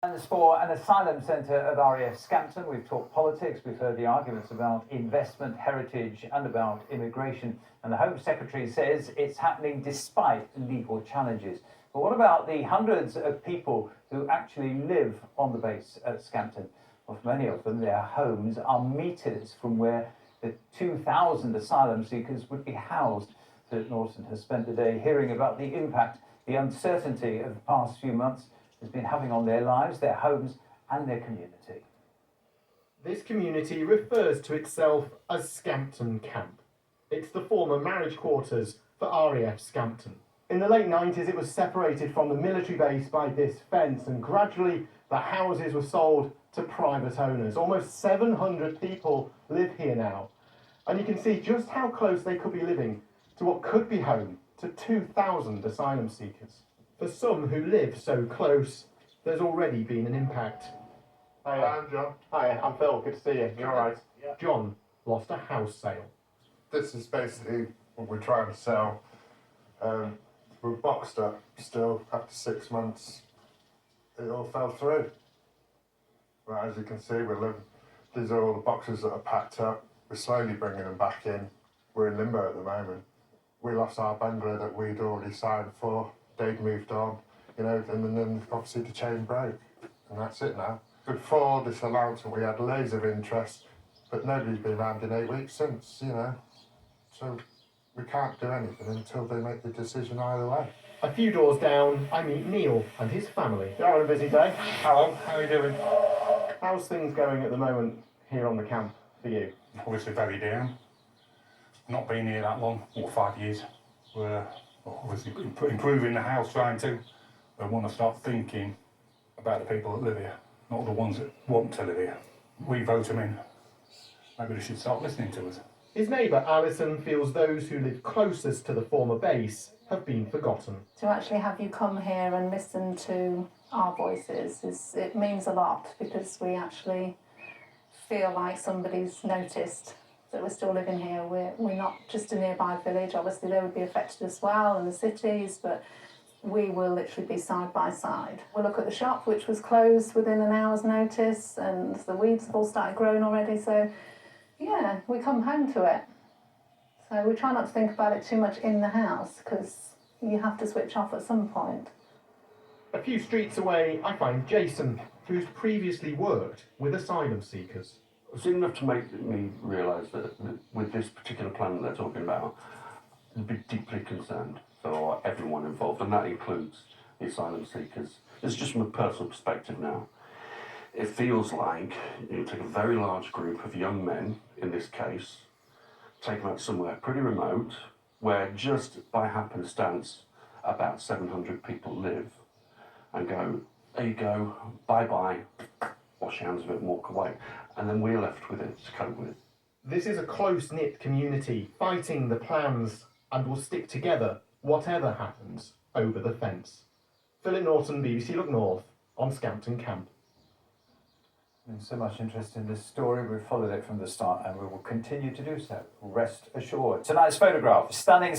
Plans for an asylum centre at RAF Scampton. We've talked politics, we've heard the arguments about investment, heritage and about immigration. And the Home Secretary says it's happening despite legal challenges. But what about the hundreds of people who actually live on the base at Scampton? Well, for many of them, their homes are metres from where the 2,000 asylum seekers would be housed. Philip Norton has spent the day hearing about the impact, the uncertainty of the past few months has been having on their lives, their homes and their community. This community refers to itself as Scampton Camp. It's the former marriage quarters for RAF Scampton. In the late 90s it was separated from the military base by this fence, and gradually the houses were sold to private owners. Almost 700 people live here now, and you can see just how close they could be living to what could be home to 2,000 asylum seekers. For some who live so close, there's already been an impact. Hi, I'm John. Hi, I'm Phil. Good to see you. You all right? Yeah. John lost a house sale. This is basically what we're trying to sell. We're boxed up still after 6 months. It all fell through. Well, as you can see, these are all the boxes that are packed up. We're slowly bringing them back in. We're in limbo at the moment. We lost our bungalow that we'd already signed for. They'd moved on, and then obviously the chain broke, and that's it now. Before this announcement, we had loads of interest, but nobody's been around in 8 weeks since, So we can't do anything until they make the decision either way. A few doors down, I meet Neil and his family. They're having a busy day. Hello, how are you doing? How's things going at the moment here on the camp for you? Obviously very down. Not been here that long, 5 years. We're obviously improving the house, trying to. We want to start thinking about the people that live here, not the ones that want to live here. We vote them in. Maybe they should start listening to us. His neighbour Alison feels those who live closest to the former base have been forgotten. To actually have you come here and listen to our voices, it means a lot, because we actually feel like somebody's noticed that we're still living here. We're not just a nearby village. Obviously they would be affected as well, and the cities, but we will literally be side by side. We'll look at the shop, which was closed within an hour's notice, and the weeds have all started growing already, so yeah, we come home to it. So we try not to think about it too much in the house, because you have to switch off at some point. A few streets away, I find Jason, who's previously worked with asylum seekers. It was enough to make me realise that with this particular plan that they're talking about, I'd be deeply concerned for everyone involved, and that includes the asylum seekers. It's just from a personal perspective now. It feels like you take a very large group of young men, in this case, take them out somewhere pretty remote, where just by happenstance about 700 people live, and go, there you go, bye-bye, wash your hands of it and walk away. And then we're left with it to cope with. This is a close-knit community fighting the plans and will stick together whatever happens over the fence. Philip Norton, BBC Look North, on Scampton Camp. There's so much interest in this story. We've followed it from the start and we will continue to do so. Rest assured. Tonight's photograph, stunning